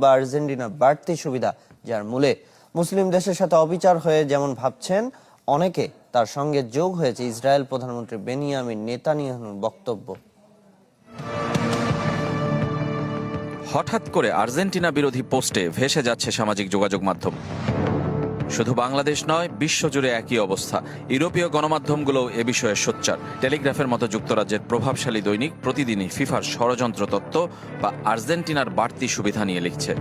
বা আর্জেন্টিনা বাড়তি সুবিধা, যার মূলে মুসলিম দেশের সাথে অবিচার হয়ে যেমন ভাবছেন অনেকে, তার সঙ্গে যোগ হয়েছে ইসরায়েল প্রধানমন্ত্রী বেনিয়ামিন নেতানিয়াহুর বক্তব্য। হঠাৎ করে আর্জেন্টিনা বিরোধী পোস্টে ভেসে যাচ্ছে সামাজিক যোগাযোগ মাধ্যম। শুধু বাংলাদেশ নয়, বিশ্বজুড়ে একই অবস্থা। ইউরোপীয় গণমাধ্যমগুলোও এ বিষয়ে সোচ্চার। টেলিগ্রাফের মতো যুক্তরাজ্যের প্রভাবশালী দৈনিক প্রতিদিনই ফিফার ষড়যন্ত্র তত্ত্ব বা আর্জেন্টিনার বাড়তি সুবিধা নিয়ে লিখছে।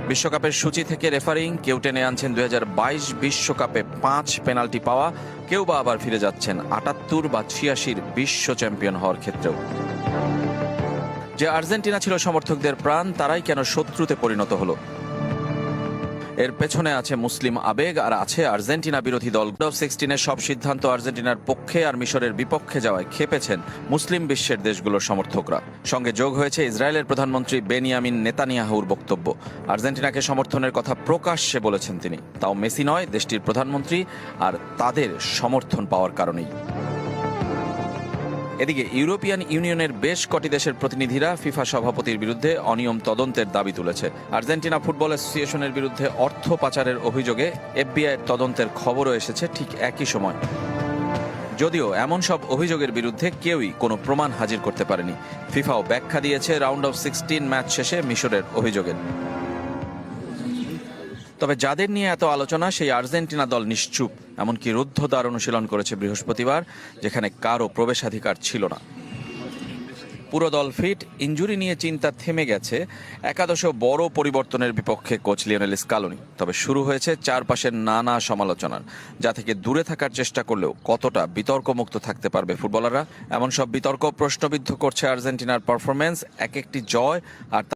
বিশ্বকাপের সূচি থেকে রেফারিং কেউ টেনে আনছেন 2022 বিশ্বকাপে 5 পেনাল্টি পাওয়া, কেউ বা আবার ফিরে যাচ্ছেন 78 বা 86 বিশ্ব চ্যাম্পিয়ন হওয়ার ক্ষেত্রেও। যে আর্জেন্টিনা ছিল সমর্থকদের প্রাণ, তারাই কেন শত্রুতে পরিণত হলো? এর পেছনে আছে মুসলিম আবেগ, আর আছে আর্জেন্টিনা বিরোধী দল। অফ 16-এর সব সিদ্ধান্ত আর্জেন্টিনার পক্ষে আর মিশরের বিপক্ষে যাওয়ায় খেপেছেন মুসলিম বিশ্বের দেশগুলোর সমর্থকরা। সঙ্গে যোগ হয়েছে ইসরায়েলের প্রধানমন্ত্রী বেনিয়ামিন নেতানিয়াহুর বক্তব্য। আর্জেন্টিনাকে সমর্থনের কথা প্রকাশ্যে বলেছেন তিনি, তাও মেসি নয়, দেশটির প্রধানমন্ত্রী আর তাদের সমর্থন পাওয়ার কারণেই। এদিকে ইউরোপিয়ান ইউনিয়নের বেশ কটি দেশের প্রতিনিধিরা ফিফা সভাপতির বিরুদ্ধে অনিয়ম তদন্তের দাবি তুলেছে। আর্জেন্টিনা ফুটবল অ্যাসোসিয়েশনের বিরুদ্ধে অর্থ পাচারের অভিযোগে এফবিআইয়ের তদন্তের খবরও এসেছে ঠিক একই সময়। যদিও এমন সব অভিযোগের বিরুদ্ধে কেউই কোনো প্রমাণ হাজির করতে পারেনি। ফিফাও ব্যাখ্যা দিয়েছে রাউন্ড অফ 16 ম্যাচ শেষে মিশরের অভিযোগের। তবে যাদের নিয়ে এত আলোচনা, সেই আর্জেন্টিনা দল নিশ্চুপ। এমনকি রুদ্ধদ্বার অনুশীলন করেছে বৃহস্পতিবার, যেখানে কারও প্রবেশাধিকার ছিল না। পুরো দল ফিট, ইনজুরি নিয়ে চিন্তা থেমে গেছে। একাদশেও বড় পরিবর্তনের বিপক্ষে কোচ লিওনেল স্কালোনি। তবে শুরু হয়েছে চারপাশের নানা সমালোচনার, যা থেকে দূরে থাকার চেষ্টা করলেও কতটা বিতর্কমুক্ত থাকতে পারবে ফুটবলাররা, এমন সব বিতর্ক প্রশ্নবিদ্ধ করছে আর্জেন্টিনার পারফরমেন্স। এক একটি জয় আর